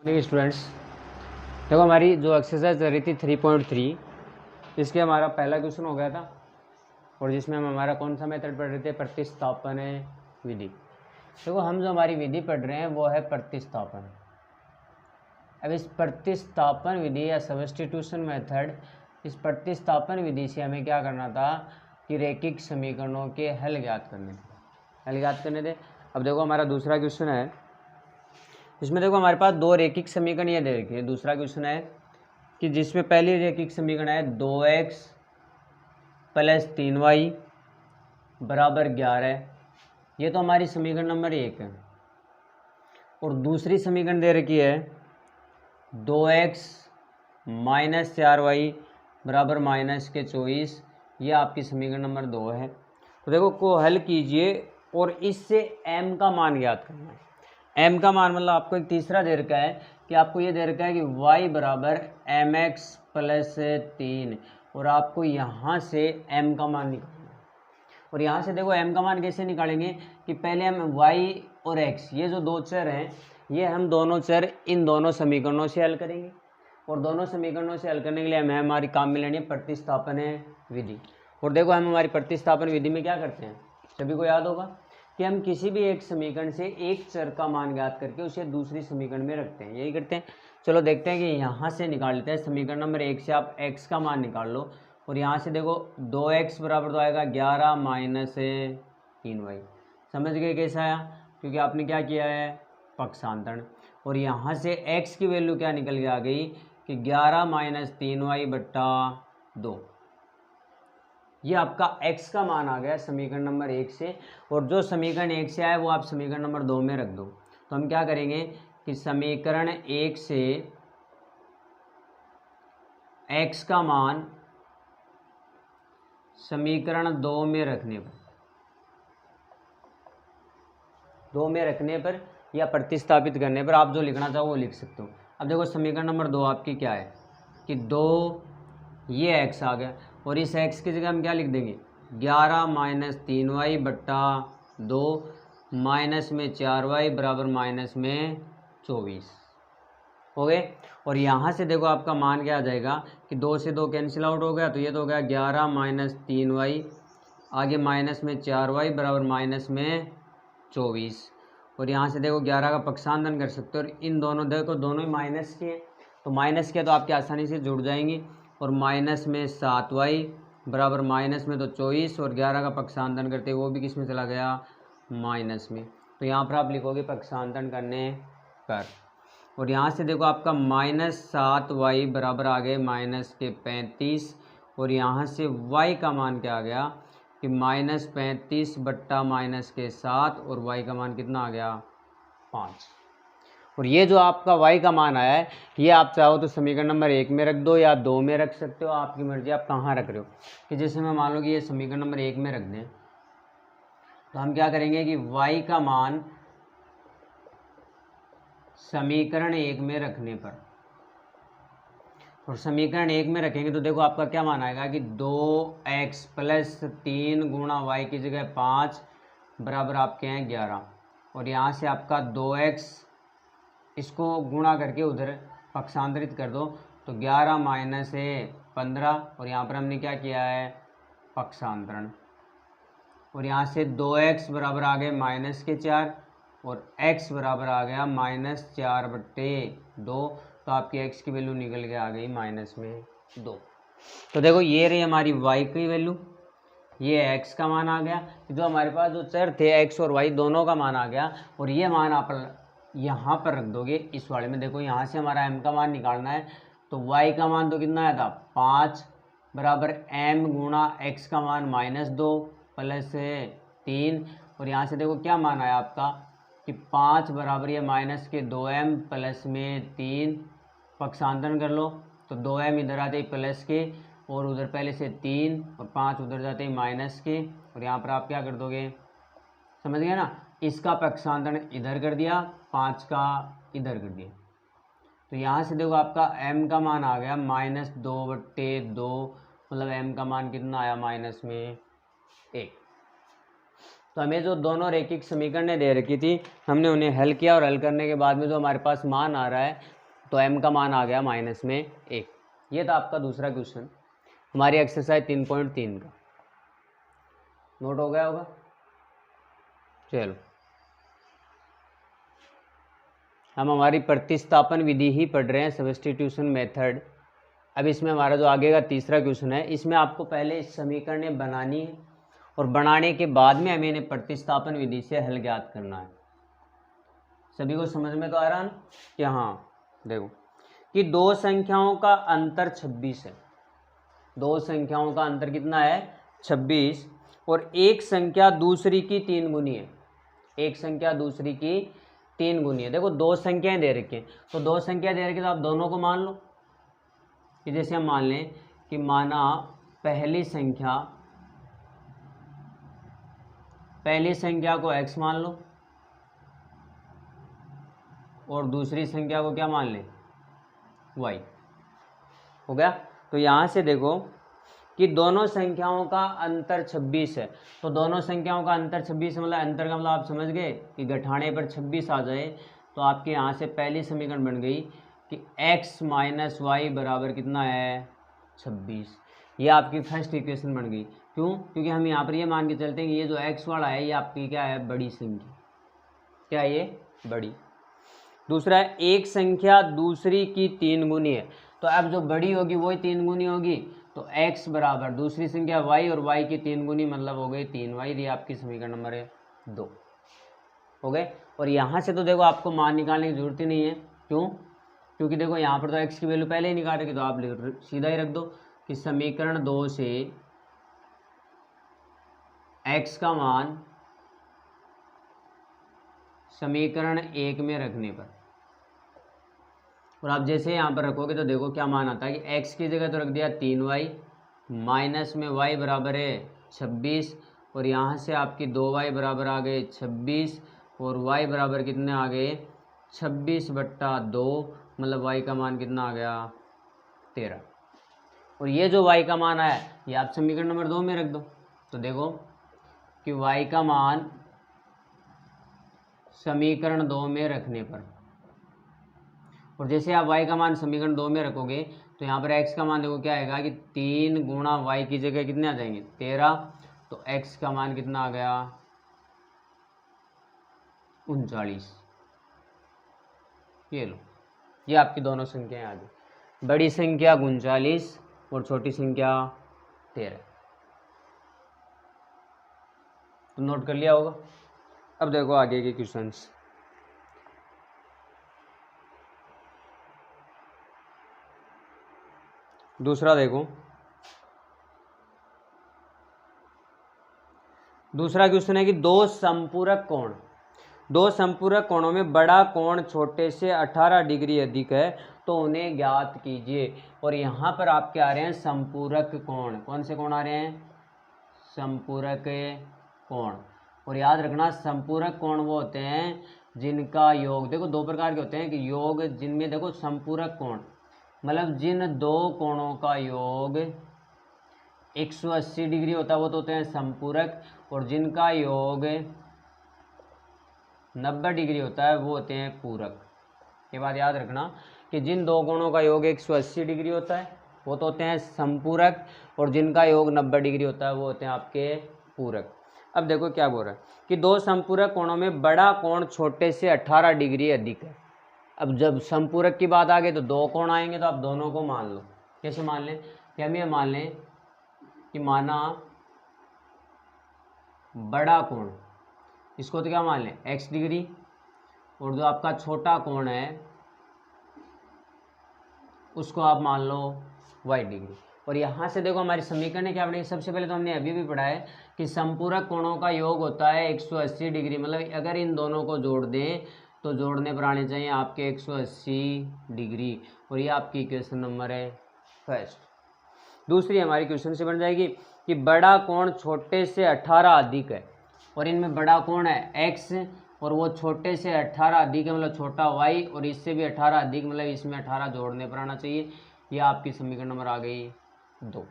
देखिए स्टूडेंट्स, देखो हमारी जो एक्सरसाइज चल रही थी 3.3, इसके हमारा पहला क्वेश्चन हो गया था और जिसमें हम हमारा कौन सा मेथड पढ़ रहे थे, प्रतिस्थापन विधि। देखो हम जो हमारी विधि पढ़ रहे हैं वो है प्रतिस्थापन। अब इस प्रतिस्थापन विधि या सब्स्टिट्यूशन मेथड, इस प्रतिस्थापन विधि से हमें क्या करना था कि रैखिक समीकरणों के हल ज्ञात करने थे। अब देखो हमारा दूसरा क्वेश्चन है, इसमें देखो हमारे पास दो रैखिक समीकरण ये दे रखे हैं। दूसरा क्वेश्चन है कि जिसमें पहली रैखिक समीकरण है 2x + 3y = 11, ये तो हमारी समीकरण नंबर 1 है। और दूसरी समीकरण दे रखी है 2x - 4y = -24, ये आपकी समीकरण नंबर 2 है। तो देखो को हल कीजिए और इससे m का मान ज्ञात करना है। m का मान मतलब आपको एक तीसरा दे रखा है कि आपको ये दे रखा है कि y = mx + 3 और आपको यहाँ से m का मान निकालना है। और यहाँ से देखो m का मान कैसे निकालेंगे कि पहले हम y और x, ये जो दो चर हैं, ये हम दोनों चर इन दोनों समीकरणों से हल करेंगे। और दोनों समीकरणों से हल करने के लिए हमें हमारी काम में लेनी है प्रतिस्थापन विधि। और देखो हम हमारी प्रतिस्थापन विधि में क्या करते हैं, सभी को याद होगा कि हम किसी भी एक समीकरण से एक चर का मान ज्ञात करके उसे दूसरी समीकरण में रखते हैं, यही करते हैं। चलो देखते हैं कि यहाँ से निकाल लेते हैं। समीकरण नंबर 1 से आप x का मान निकाल लो और यहाँ से देखो 2x = तो आएगा 11 - 3y। समझ गए कैसा आया, क्योंकि आपने क्या किया है, पक्षांतरण। और यहाँ से x की वैल्यू क्या निकल के आ गई कि 11 - 3y / 2, ये आपका x का मान आ गया समीकरण नंबर 1 से। और जो समीकरण 1 से आया वो आप समीकरण नंबर 2 में रख दो। तो हम क्या करेंगे कि समीकरण 1 से x का मान समीकरण 2 में रखने पर या प्रतिस्थापित करने पर आप जो लिखना चाहो वो लिख सकते हो। अब देखो समीकरण नंबर 2 आपकी क्या है कि 2, ये x आ गया और इस x की जगह हम क्या लिख देंगे 11 - 3y / 2 माइनस में 4y = -24 हो गए। और यहाँ से देखो आपका मान क्या आ जाएगा कि 2 से 2 कैंसिल आउट हो गया, तो ये तो हो गया 11 - 3y, आगे माइनस में 4y = -24। और यहाँ से देखो 11 का पक्षांतरण कर सकते हो और इन दोनों देखो दोनों ही माइनस के हैं, तो माइनस के तो आपके आसानी से जुड़ जाएंगी। और माइनस में 7y बराबर माइनस में तो 24 और 11 का पक्षांतरण करते वो भी किस में चला गया, माइनस में। तो यहाँ पर आप लिखोगे पक्षांतरण करने पर। और यहाँ से देखो आपका -7y बराबर आ गए -35 और यहाँ से y का मान क्या आ गया कि -35 बट्टा -7 और y का मान कितना आ गया 5। और ये जो आपका y का मान आया है ये आप चाहो तो समीकरण नंबर 1 में रख दो या 2 में रख सकते हो, आपकी मर्जी आप कहाँ रख रहे हो। कि जैसे मैं मान लो कि ये समीकरण नंबर 1 में रख दें, तो हम क्या करेंगे कि y का मान समीकरण 1 में रखने पर, और समीकरण 1 में रखेंगे तो देखो आपका क्या मान आएगा कि 2x + 3 गुणा y की जगह 5 बराबर आपके हैं 11। और यहाँ से आपका 2x, इसको गुणा करके उधर पक्षांतरित कर दो तो 11 - 15 और यहाँ पर हमने क्या किया है पक्षांतरण। और यहाँ से 2x बराबर आ गए -4 और x बराबर आ गया -4/2, तो आपकी x की वैल्यू निकल के आ गई -2। तो देखो ये रही हमारी y की वैल्यू, ये x का मान आ गया। जो हमारे पास जो चर थे x और y दोनों का मान आ गया। और ये मान आप यहाँ पर रख दोगे इस वाले में। देखो यहाँ से हमारा m का मान निकालना है, तो y का मान तो कितना आया था 5 बराबर m गुणा x का मान -2 + 3। और यहाँ से देखो क्या मान आया आपका कि 5 बराबर ये -2m + में 3, पक्षांतरण कर लो तो 2m इधर आते ही प्लस के और उधर पहले से 3 और 5 उधर जाते ही माइनस के। और यहाँ पर आप क्या कर दोगे, समझ गए ना, इसका पक्षांतरण इधर कर दिया, 5 का इधर कर दिया। तो यहाँ से देखो आपका m का मान आ गया -2/2, मतलब m का मान कितना आया -1। तो हमें जो दोनों रैखिक समीकरणें दे रखी थी हमने उन्हें हल किया और हल करने के बाद में जो हमारे पास मान आ रहा है तो m का मान आ गया -1। ये था आपका दूसरा क्वेश्चन हमारी एक्सरसाइज 3.3 का। नोट हो गया होगा। चलो हम हमारी प्रतिस्थापन विधि ही पढ़ रहे हैं, सब्स्टिट्यूशन मेथड। अब इसमें हमारा जो आगे का तीसरा क्वेश्चन है, इसमें आपको पहले समीकरणें बनानी है और बनाने के बाद में हमें इन्हें प्रतिस्थापन विधि से हल ज्ञात करना है। सभी को समझ में तो आ रहा है कि हाँ, देखो कि दो संख्याओं का अंतर 26 है। दो संख्याओं का अंतर कितना है? 26। और एक संख्या दूसरी की 3 गुनी है। एक संख्या दूसरी की 3 गुनी है। देखो दो संख्याएं दे रखी हैं, तो दो संख्या दे रखी तो आप दोनों को मान लो कि जैसे हम मान लें कि माना पहली संख्या को x मान लो और दूसरी संख्या को क्या मान लें? y। हो गया। तो यहाँ से देखो कि दोनों संख्याओं का अंतर 26 है, तो दोनों संख्याओं का अंतर 26 मतलब अंतर का मतलब आप समझ गए कि घटाने पर 26 आ जाए, तो आपके यहाँ से पहली समीकरण बन गई कि x माइनस वाई बराबर कितना है? 26। ये आपकी फर्स्ट इक्वेशन बन गई। क्यों? क्योंकि हम यहाँ पर ये मान के चलते हैं कि ये जो x वाला है ये आपकी क्या है? बड़ी संख्या। क्या ये? बड़ी। दूसरा है एक संख्या दूसरी की 3 गुनी है, तो अब जो बड़ी होगी वही 3 गुनी होगी, तो x बराबर दूसरी संख्या y और y की 3 गुनी मतलब हो गई 3y। ये आपकी समीकरण नंबर है 2। हो गए। और यहाँ से तो देखो आपको मान निकालने की जरूरत ही नहीं है। क्यों? क्योंकि देखो यहाँ पर तो x की वैल्यू पहले ही निकाल रखी, तो आप सीधा ही रख दो कि समीकरण 2 से x का मान समीकरण 1 में रखने पर, और आप जैसे यहाँ पर रखोगे तो देखो क्या मान आता है कि x की जगह तो रख दिया 3y, माइनस में y बराबर है 26, और यहाँ से आपकी 2y बराबर आ गए 26, और y बराबर कितने आ गए? 26/2, मतलब y का मान कितना आ गया? 13। और ये जो y का मान आया ये आप समीकरण नंबर 2 में रख दो, तो देखो कि y का मान समीकरण 2 में रखने पर, और जैसे आप y का मान समीकरण 2 में रखोगे तो यहाँ पर x का मान देखो क्या आएगा कि 3 गुणा y की जगह कितने आ जाएंगे? 13। तो x का मान कितना आ गया? 39। ये लो, ये आपकी दोनों संख्याएं आ गई। बड़ी संख्या 39 और छोटी संख्या 13। तो नोट कर लिया होगा। अब देखो आगे के क्वेश्चंस। दूसरा देखो, दूसरा क्वेश्चन है कि दो संपूरक कोणों में बड़ा कोण छोटे से 18 डिग्री अधिक है, तो उन्हें ज्ञात कीजिए। और यहाँ पर आपके आ रहे हैं संपूरक कोण। कौन से कोण आ रहे हैं? संपूरक कोण। और याद रखना संपूरक कोण वो होते हैं जिनका योग, देखो दो प्रकार के होते हैं कि योग जिनमें देखो संपूरक कोण मतलब जिन दो कोणों का योग 180 डिग्री होता है वो तो होते हैं संपूरक, और जिनका योग 90 डिग्री होता है वो होते हैं पूरक। ये बात याद रखना कि जिन दो कोणों का योग 180 डिग्री होता है वो तो होते हैं संपूरक, और जिनका योग 90 डिग्री होता है वो होते हैं आपके पूरक। अब देखो क्या बोल रहा है कि दो संपूरक कोणों में बड़ा कोण छोटे से 18 डिग्री अधिक है। अब जब संपूरक की बात आ गई तो दो कोण आएंगे, तो आप दोनों को मान लो। कैसे मान लें? कि हम ये मान लें कि माना बड़ा कोण, इसको तो क्या मान लें? x डिग्री, और जो आपका छोटा कोण है उसको आप मान लो y डिग्री। और यहाँ से देखो हमारी समीकरण क्या बनेगी? सबसे पहले तो हमने अभी भी पढ़ा है कि संपूरक कोणों का योग होता है 180 डिग्री, मतलब अगर इन दोनों को जोड़ दें तो जोड़ने पर आने चाहिए आपके 180 डिग्री, और ये आपकी इक्वेशन नंबर है फर्स्ट। दूसरी हमारी क्वेश्चन से बन जाएगी कि बड़ा कोण छोटे से 18 अधिक है, और इनमें बड़ा कोण है x और वो छोटे से 18 अधिक है मतलब छोटा y, और इससे भी 18 अधिक मतलब इसमें 18 जोड़ने पर आना चाहिए। ये आपकी समीकरण नंबर आ गई 2।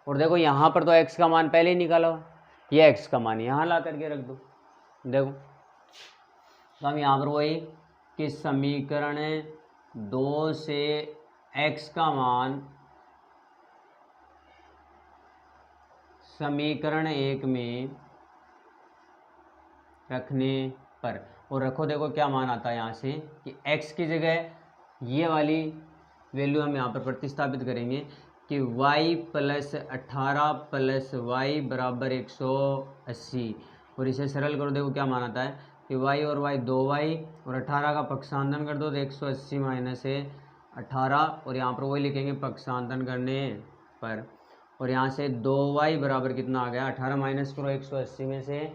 और देखो यहाँ पर तो x का मान पहले ही निकाला हुआ, ये x का मान यहाँ ला करके रख दो। देखो तो हम यहाँ पर वही कि समीकरण 2 से x का मान समीकरण 1 में रखने पर, और रखो, देखो क्या मान आता है यहाँ से कि x की जगह ये वाली वैल्यू हम यहाँ पर प्रतिस्थापित करेंगे कि y + 18 + y बराबर 180, और इसे सरल करो, देखो क्या मान आता है कि y और y 2y और 18 का पक्षांतन कर दो तो 180 माइनस है 18, और यहाँ पर वही लिखेंगे पक्षांतन करने पर, और यहाँ से 2y बराबर कितना आ गया, 18 माइनस करो 180 में से,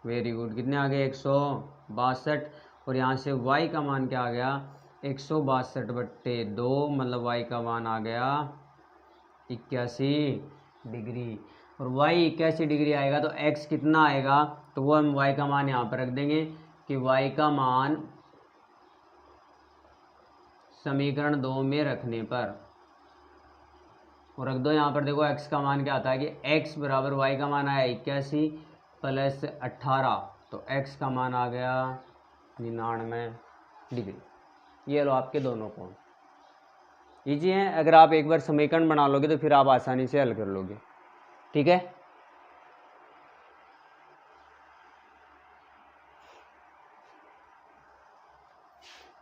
वेरी गुड, कितने आ गए 162, और यहाँ से y का मान क्या आ गया 162/2, मतलब y का मान आ गया 81 डिग्री, और y 81 डिग्री आएगा तो x कितना आएगा, तो वो हम y का मान यहाँ पर रख देंगे कि y का मान समीकरण 2 में रखने पर, और रख दो यहाँ पर, देखो x का मान क्या आता है कि x बराबर y का मान आया 81 + 18, तो x का मान आ गया 99 डिग्री। ये लो आपके दोनों कोण इजी हैं, अगर आप एक बार समीकरण बना लोगे तो फिर आप आसानी से हल कर लोगे, ठीक है।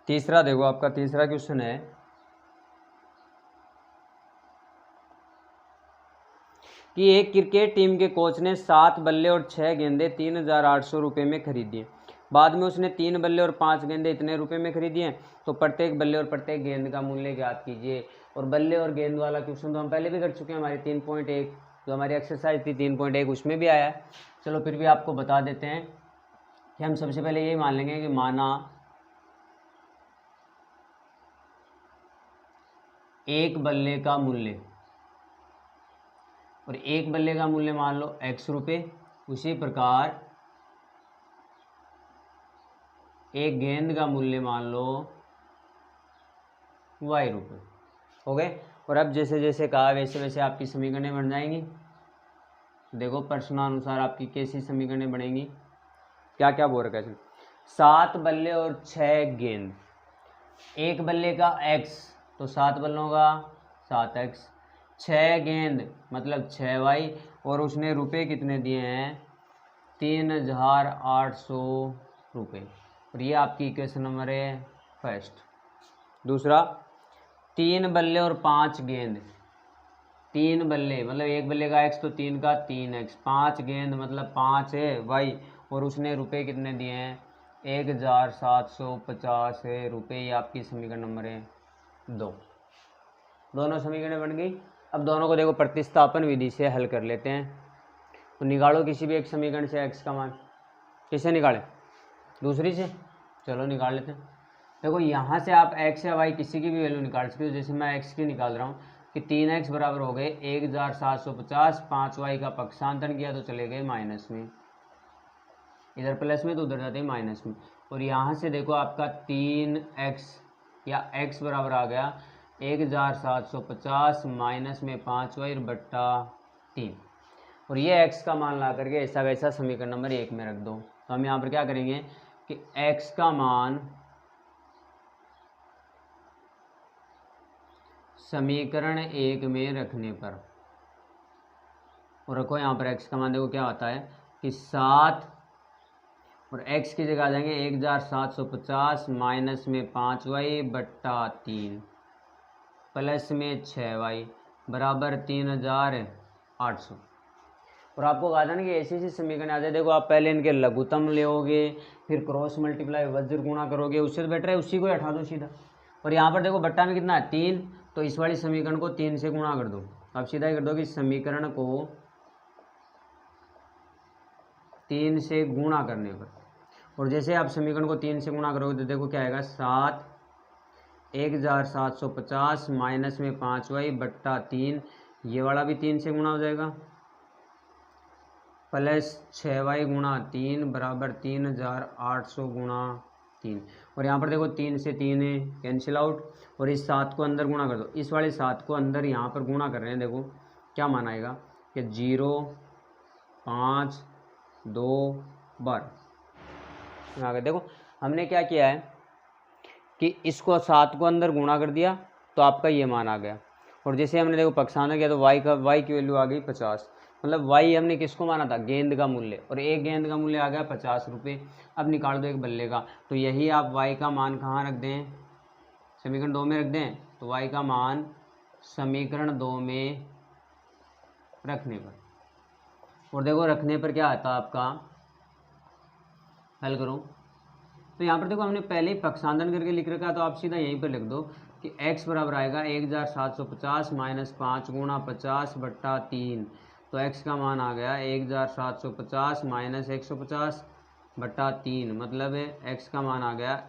तीसरा देखो, आपका तीसरा क्वेश्चन है कि एक क्रिकेट टीम के कोच ने 7 बल्ले और 6 गेंदे 3800 रुपये में खरीदी हैं। बाद में उसने 3 बल्ले और 5 गेंदे इतने रुपए में खरीदी हैं, तो प्रत्येक बल्ले और प्रत्येक गेंद का मूल्य ज्ञात कीजिए। और बल्ले और गेंद वाला क्वेश्चन तो हम पहले भी कर चुके हैं, हमारी 3.1 जो हमारी एक्सरसाइज थी 3.1 उसमें भी आया है। चलो फिर भी आपको बता देते हैं कि हम सबसे पहले यही मान लेंगे कि माना एक बल्ले का मूल्य, और एक बल्ले का मूल्य मान लो x रुपये, उसी प्रकार एक गेंद का मूल्य मान लो y रुपये, हो गए। और अब जैसे जैसे कहा वैसे वैसे आपकी समीकरणें बन जाएंगी। देखो प्रश्नानुसार आपकी कैसी समीकरणें बनेंगी, क्या क्या बोल रखा है। 7 बल्ले और 6 गेंद, एक बल्ले का x तो 7 बल्लों का 7x, 6 गेंद मतलब 6y, और उसने रुपए कितने दिए हैं 3800 रुपये, और ये आपकी इक्वेशन नंबर है फर्स्ट। दूसरा 3 बल्ले और 5 गेंद, 3 बल्ले मतलब एक बल्ले का x तो 3 का 3x, 5 गेंद मतलब 5 है y, और उसने रुपए कितने दिए हैं 1750 रुपये। ये आपकी समीकरण नंबर है 2। दोनों समीकरणें बन गई। अब दोनों को देखो प्रतिस्थापन विधि से हल कर लेते हैं। तो निकालो किसी भी एक समीकरण से x का मान, किसे निकालें, दूसरी से, चलो निकाल लेते हैं। देखो यहाँ से आप x या y किसी की भी वैल्यू निकाल सकते हो। जैसे मैं x की निकाल रहा हूँ कि 3x बराबर हो गए 1750, 5y का पक्षांतरण किया तो चले गए माइनस में, इधर प्लस में तो उधर जाते हैं माइनस में। और यहाँ से देखो आपका 3x या x बराबर आ गया 1750 माइनस में 5y बट्टा 3, और ये x का मान ला करके ऐसा वैसा समीकरण नंबर 1 में रख दो। तो हम यहाँ पर क्या करेंगे कि x का मान समीकरण 1 में रखने पर, और रखो यहाँ पर x का मान, देखो क्या आता है कि 7, और x की जगह आ जाएंगे 1750 माइनस में 5y बट्टा 3 प्लस में 6y बराबर 3800। और आपको कहा था ना कि ऐसी ऐसी समीकरण आ जाए, देखो आप पहले इनके लघुत्तम लोगे, फिर क्रॉस मल्टीप्लाई वज्र गुणा करोगे, उससे तो बेटर है उसी को ही हटा दो सीधा। और यहाँ पर देखो बट्टा में कितना है 3, तो इस वाली समीकरण को 3 से गुणा कर दो। आप सीधा ही कर दो कि समीकरण को 3 से गुणा करने पर, और जैसे आप समीकरण को 3 से गुणा करोगे तो देखो क्या आएगा 7 1750 माइनस में 5y बट्टा 3, ये वाला भी 3 से गुणा हो जाएगा, प्लस 6y गुणा 3 बराबर 3800 गुणा 3। और यहाँ पर देखो 3 से 3 है कैंसिल आउट, और इस 7 को अंदर गुणा कर दो, इस वाले 7 को अंदर यहाँ पर गुणा कर रहे हैं। देखो क्या मान आएगा कि 0 5 2 बार आ गए। देखो हमने क्या किया है कि इसको 7 को अंदर गुणा कर दिया तो आपका ये मान आ गया। और जैसे हमने देखो पक्षांतर किया तो y की वैल्यू आ गई 50। मतलब y हमने किसको माना था, गेंद का मूल्य, और एक गेंद का मूल्य आ गया 50 रुपये। अब निकाल दो एक बल्ले का, तो यही आप y का मान कहाँ रख दें, समीकरण 2 में रख दें। तो y का मान समीकरण 2 में रखने पर, और देखो रखने पर क्या आता है आपका, हल करो तो यहाँ पर देखो हमने पहले ही पक्षांतरण करके लिख रखा है, तो आप सीधा यहीं पर लिख दो कि x बराबर आएगा 1750 माइनस 5 गुणा 50 बट्टा 3। तो x का मान आ गया 1750 माइनस 150 बट्टा 3, मतलब x का मान आ गया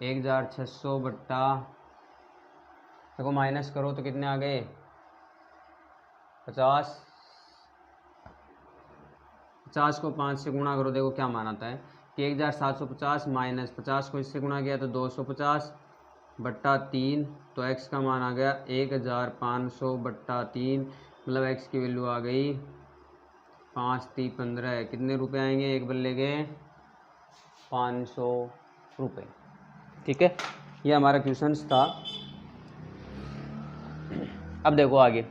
1600 बट्टा, देखो माइनस करो तो कितने आ गए 50 को 5 से गुणा करो, देखो क्या मान आता है कि 1750 माइनस 50 को इससे गुणा किया तो 250 बट्टा 3। तो x का मान आ गया 1500 बट्टा 3, मतलब x की वैल्यू आ गई 5 3 15, कितने रुपए आएंगे एक बल्ले के, 500 रुपये। ठीक है, ये हमारा क्वेश्चन था। अब देखो आगे,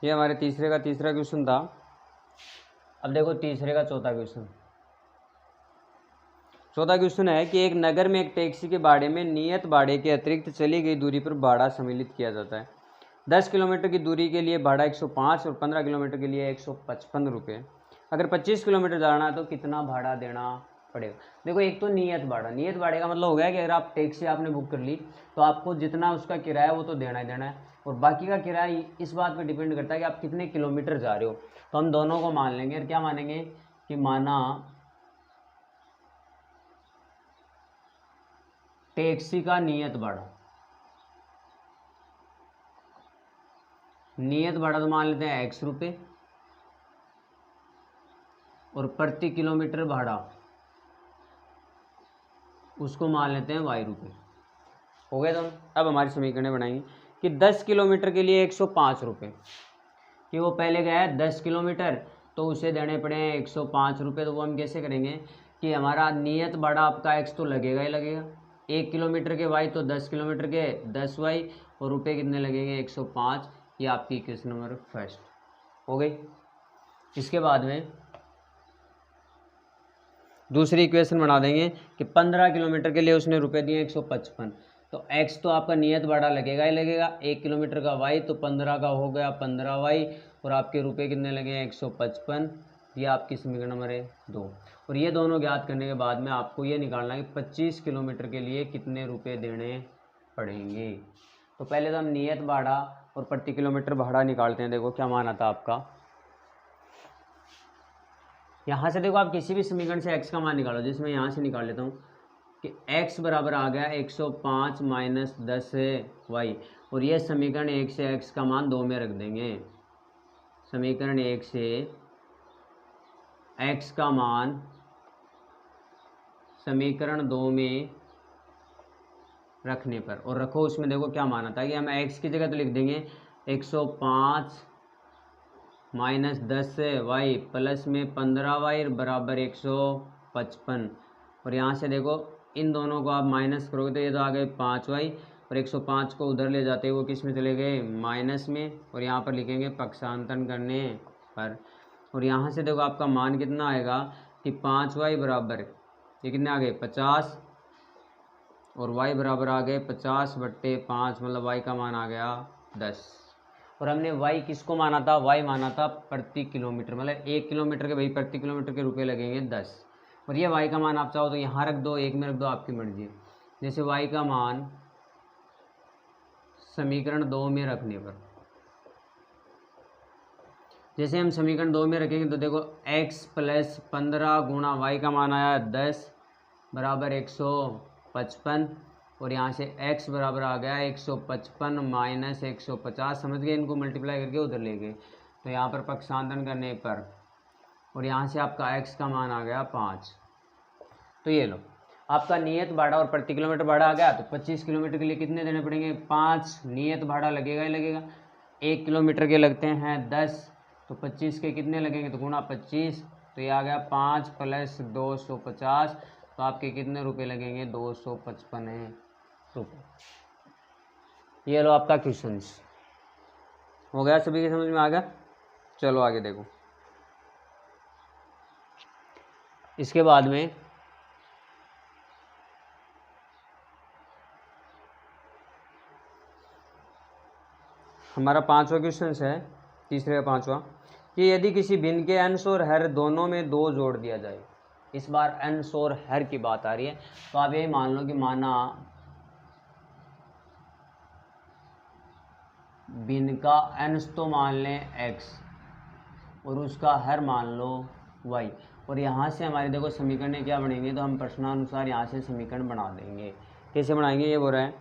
ये हमारे तीसरे का तीसरा क्वेश्चन था। अब देखो तीसरे का चौथा क्वेश्चन। चौथा क्वेश्चन है कि एक नगर में एक टैक्सी के भाड़े में नियत भाड़े के अतिरिक्त चली गई दूरी पर भाड़ा सम्मिलित किया जाता है। 10 किलोमीटर की दूरी के लिए भाड़ा 105 और 15 किलोमीटर के लिए 155 रुपये। अगर 25 किलोमीटर जाना है तो कितना भाड़ा देना पड़ेगा। देखो एक तो नियत भाड़े का मतलब हो गया कि अगर आप टैक्सी आपने बुक कर ली तो आपको जितना उसका किराया वो तो देना ही देना है, और बाकी का किराया इस बात पर डिपेंड करता है कि आप कितने किलोमीटर जा रहे हो। तो हम दोनों को मान लेंगे, और क्या मानेंगे कि माना टैक्सी का नियत भाड़ा तो मान लेते हैं x रुपये, और प्रति किलोमीटर भाड़ा उसको मान लेते हैं y रुपये। हो गया। तो अब हमारी समीकरण बनाएंगे कि 10 किलोमीटर के लिए 105 रुपये, कि वो पहले गया है 10 किलोमीटर तो उसे देने पड़े हैं 105 रुपये। तो वो हम कैसे करेंगे कि हमारा नियत भाड़ा आपका x तो लगेगा ही लगेगा, 1 किलोमीटर के y तो 10 किलोमीटर के 10y, और रुपये कितने लगेंगे 105। ये आपकी इक्वेशन नंबर फर्स्ट हो गई। इसके बाद में दूसरी इक्वेशन बना देंगे कि 15 किलोमीटर के लिए उसने रुपये दिए 155। तो x तो आपका नियत भाड़ा लगेगा ही लगेगा, 1 किलोमीटर का y तो 15 का हो गया 15y, और आपके रुपये कितने लगे 155। ये आपकी समीकरण नंबर है 2। और ये दोनों ज्ञात करने के बाद में आपको ये निकालना है कि 25 किलोमीटर के लिए कितने रुपये देने पड़ेंगे। तो पहले तो हम नियत भाड़ा और प्रति किलोमीटर भाड़ा निकालते हैं। देखो क्या मान आता आपका, यहाँ से देखो आप किसी भी समीकरण से x का मान निकालो, जिसमें यहाँ से निकाल लेता हूँ कि x बराबर आ गया 105 माइनस 10y, और ये समीकरण 1 से x का मान 2 में रख देंगे। समीकरण 1 से x का मान समीकरण 2 में रखने पर, और रखो उसमें देखो क्या मान आता है कि हम x की जगह तो लिख देंगे 105 माइनस 10y प्लस में 15y बराबर 155, और यहाँ से देखो इन दोनों को आप माइनस करोगे तो ये तो आ गए 5y, और 105 को उधर ले जाते वो किस में चले गए माइनस में, और यहाँ पर लिखेंगे पक्षांतरण करने पर। और यहाँ से देखो आपका मान कितना आएगा कि 5y बराबर ये कितने आ गए 50, और y बराबर आ गए 50 बट्टे 5, मतलब y का मान आ गया 10। और हमने y किसको माना था, y माना था प्रति किलोमीटर, मतलब 1 किलोमीटर के भाई प्रति किलोमीटर के रुपए लगेंगे 10। और ये y का मान आप चाहो तो यहाँ रख दो, एक में रख दो, आपकी मर्जी है। जैसे y का मान समीकरण 2 में रखने पर, जैसे हम समीकरण 2 में रखेंगे तो देखो x प्लस 15 गुणा y का मान आया 10 बराबर 155, और यहाँ से x बराबर आ गया 155 माइनस 150, समझ गए, इनको मल्टीप्लाई करके उधर ले गए। तो यहाँ पर पक्षांतरण करने पर, और यहाँ से आपका x का मान आ गया 5। तो ये लो, आपका नियत भाड़ा और प्रति किलोमीटर भाड़ा आ गया, तो 25 किलोमीटर के लिए कितने देने पड़ेंगे, 5 नियत भाड़ा लगेगा ही लगेगा। 1 किलोमीटर के लगते हैं 10, तो 25 के कितने लगेंगे, तो गुणा 25, तो ये आ गया 5 + 250, तो आपके कितने रुपए लगेंगे, 255 रुपये। ये लो आपका क्वेश्चन हो गया, सभी के समझ में आ गया। चलो आगे देखो। इसके बाद में हमारा 5वां क्वेश्चन है, तीसरे का 5वां, कि यदि किसी भिन्न के अंश और हर दोनों में 2 जोड़ दिया जाए। इस बार अंश और हर की बात आ रही है, तो आप यही मान लो कि माना भिन्न का अंश तो मान लें x और उसका हर मान लो y, और यहाँ से हमारे देखो समीकरण क्या बनेंगे, तो हम प्रश्नानुसार यहाँ से समीकरण बना देंगे। कैसे बनाएंगे, ये बोल रहे हैं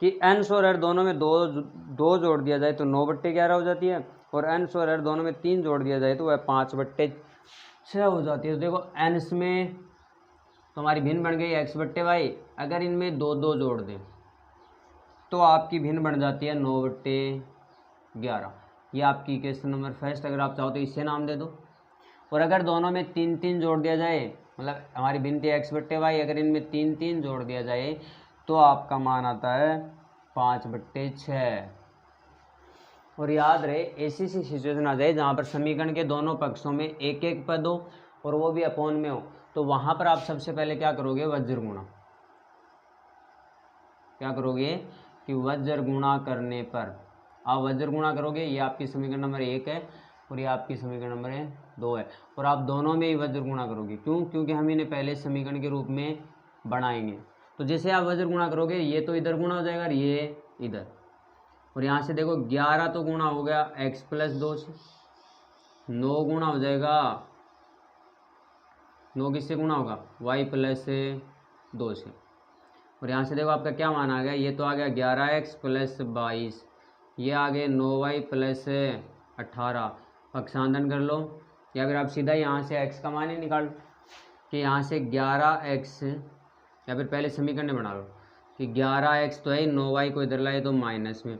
कि अंश और हर दोनों में दो जोड़ दिया जाए तो 9/11 हो जाती है, और अंश और हर दोनों में 3 जोड़ दिया जाए तो वह 5/6 हो जाती है। तो देखो अंश में तो हमारी भिन्न बन गई x/y, अगर इनमें 2 जोड़ दें तो आपकी भिन्न बन जाती है 9/11। ये आपकी क्वेश्चन नंबर फर्स्ट, अगर आप चाहो तो इससे नाम दे दो। और अगर दोनों में 3 जोड़ दिया जाए, मतलब हमारी भिन्न थी x/y, अगर इनमें 3 जोड़ दिया जाए तो आपका मान आता है 5/6। और याद रहे ऐसी सी सिचुएशन आ जाए जहाँ पर समीकरण के दोनों पक्षों में एक एक पद हो और वो भी अपॉन में हो, तो वहाँ पर आप सबसे पहले क्या करोगे, वज्र गुणा। क्या करोगे कि वज्र गुणा करने पर आप वज्र गुणा करोगे, ये आपकी समीकरण नंबर 1 है और ये आपकी समीकरण नंबर 2 है, और आप दोनों में ही वज्र गुणा करोगे। क्यों, क्योंकि हम इन्हें पहले समीकरण के रूप में बनाएंगे। तो जैसे आप वज्र गुणा करोगे, ये तो इधर गुणा हो जाएगा और ये इधर, और यहाँ से देखो 11 तो गुणा हो गया x+2 से, 9 गुणा हो जाएगा, 9 किससे गुणा होगा, y+2 से, और यहाँ से देखो आपका क्या मान आ गया, ये तो आ गया 11x + 22, ये आ गए 9y + 18। पक्षांतरण कर लो, या फिर आप सीधा यहाँ से x का मान ही निकाल लो कि यहाँ से 11x, या फिर पहले समीकरण बना लो कि 11x तो है, 9y को इधर लाए तो माइनस में,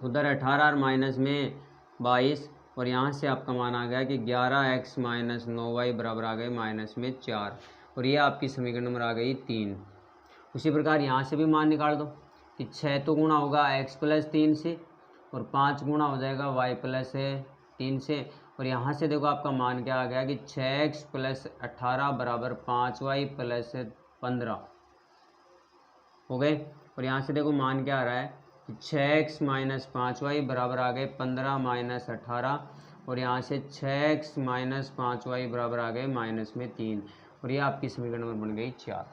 उधर 18 और माइनस में 22, और यहाँ से आपका मान आ गया कि 11x - 9y बराबर आ गए -4, और ये आपकी समीकरण नंबर आ गई 3। उसी प्रकार यहाँ से भी मान निकाल दो कि 6 तो गुणा होगा x+3 से, और 5 गुणा हो जाएगा y+3 से, और यहाँ से देखो आपका मान क्या आ गया कि 6x + 18 बराबर 5y + 15 हो गए। और यहाँ से देखो मान क्या आ रहा है कि 6x - 5y बराबर आ गए 15 - 18, और यहाँ से 6x - 5y बराबर आ गए -3, और ये आपकी समीकरण नंबर बन गई 4।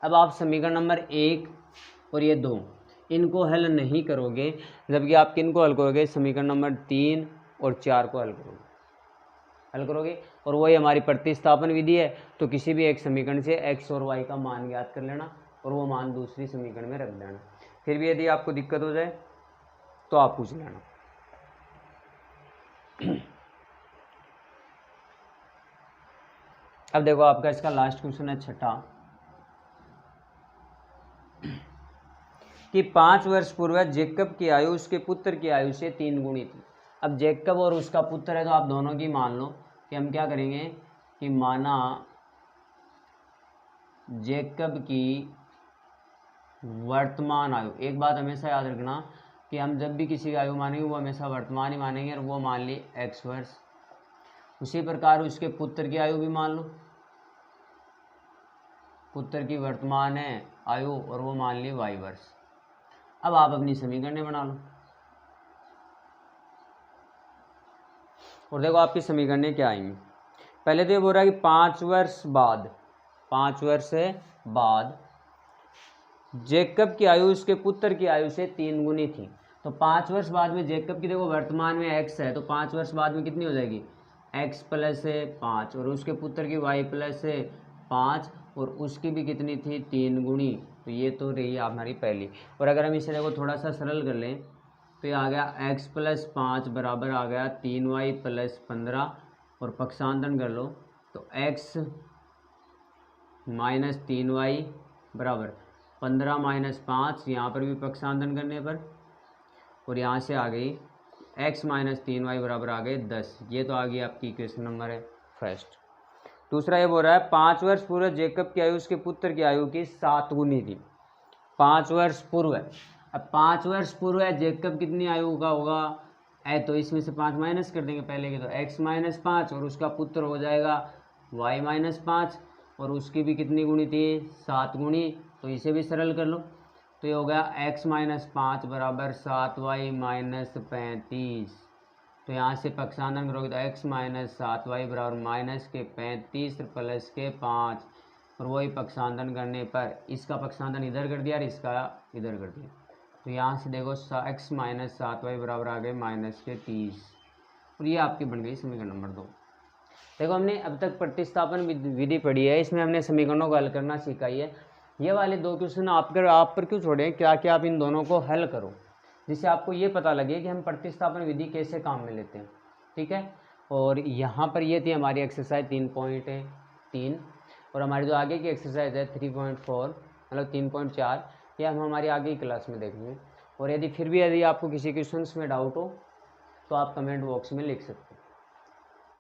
अब आप समीकरण नंबर 1 और ये 2 इनको हल नहीं करोगे, जबकि आप किन को हल करोगे, समीकरण नंबर 3 और 4 को हल करोगे, और वही हमारी प्रतिस्थापन विधि है। तो किसी भी एक समीकरण से x और y का मान ज्ञात कर लेना और वो मान दूसरी समीकरण में रख देना। फिर भी यदि आपको दिक्कत हो जाए तो आप पूछ लेना। अब देखो आपका इसका लास्ट क्वेश्चन है छठा, कि 5 वर्ष पूर्व जैकब की आयु उसके पुत्र की आयु से 3 गुनी थी। अब जैकब और उसका पुत्र है तो आप दोनों की मान लो कि हम क्या करेंगे कि माना जैकब की वर्तमान आयु, एक बात हमेशा याद रखना कि हम जब भी किसी की आयु मानेंगे वो हमेशा वर्तमान ही मानेंगे, और वो मान ली x वर्ष। उसी प्रकार उसके पुत्र की आयु भी मान लो, पुत्र की वर्तमान है आयु और वो मान ली y वर्ष। अब आप अपनी समीकरण बना लो, और देखो आपकी समीकरण क्या आएंगी। पहले तो ये बोल रहा है कि 5 वर्ष बाद जैकब की आयु उसके पुत्र की आयु से 3 गुनी थी। तो 5 वर्ष बाद में जैकब की देखो वर्तमान में x है, तो 5 वर्ष बाद में कितनी हो जाएगी, x + 5, और उसके पुत्र की y + 5, और उसकी भी कितनी थी, 3 गुनी। तो ये तो रही हमारी पहली। और अगर हम इसे देखो थोड़ा सा सरल कर लें तो ये आ गया x + 5 बराबर आ गया 3y + 15, और पक्षांतरण कर लो तो x माइनस 3y बराबर 15 माइनस 5, यहाँ पर भी पक्षांतरण करने पर, और यहाँ से आ गई x माइनस 3y बराबर आ गए 10। ये तो आ गई आपकी इक्वेशन नंबर है फर्स्ट। दूसरा ये बोल रहा है 5 वर्ष पूर्व जेकब की आयु उसके पुत्र की आयु की 7 गुनी थी। 5 वर्ष पूर्व है, अब 5 वर्ष पूर्व है जेकब कितनी आयु का होगा है, तो इसमें से 5 माइनस कर देंगे पहले के, तो x माइनस 5 और उसका पुत्र हो जाएगा y माइनस 5, और उसकी भी कितनी गुणी थी 7 गुणी, तो इसे भी सरल कर लो। तो ये हो गया x माइनस 5 बराबर 7y माइनस 35। तो यहाँ से पक्षांतरण करोगे तो x माइनस 7y बराबर माइनस के 35 प्लस के 5, और वही पक्षांतरण करने पर इसका पक्षांतरण इधर कर दिया और इसका इधर कर दिया। तो यहाँ से देखो x माइनस 7y बराबर आ गए माइनस के 30, और ये आपकी बन गई समीकरण नंबर 2। देखो हमने अब तक प्रतिस्थापन विधि पढ़ी है, इसमें हमने समीकरणों को हल करना सिखाई है। ये वाले 2 क्वेश्चन आप पर क्यों छोड़े, क्या क्या आप इन दोनों को हल करो, जिससे आपको ये पता लगे कि हम प्रतिस्थापन विधि कैसे काम में लेते हैं। ठीक है, और यहाँ पर ये थी हमारी एक्सरसाइज 3.3, और हमारी जो आगे की एक्सरसाइज है 3.4 मतलब 3.4, ये हम हमारी आगे की क्लास में देखेंगे। और यदि फिर भी यदि आपको किसी क्वेश्चन में डाउट हो तो आप कमेंट बॉक्स में लिख सकते हैं।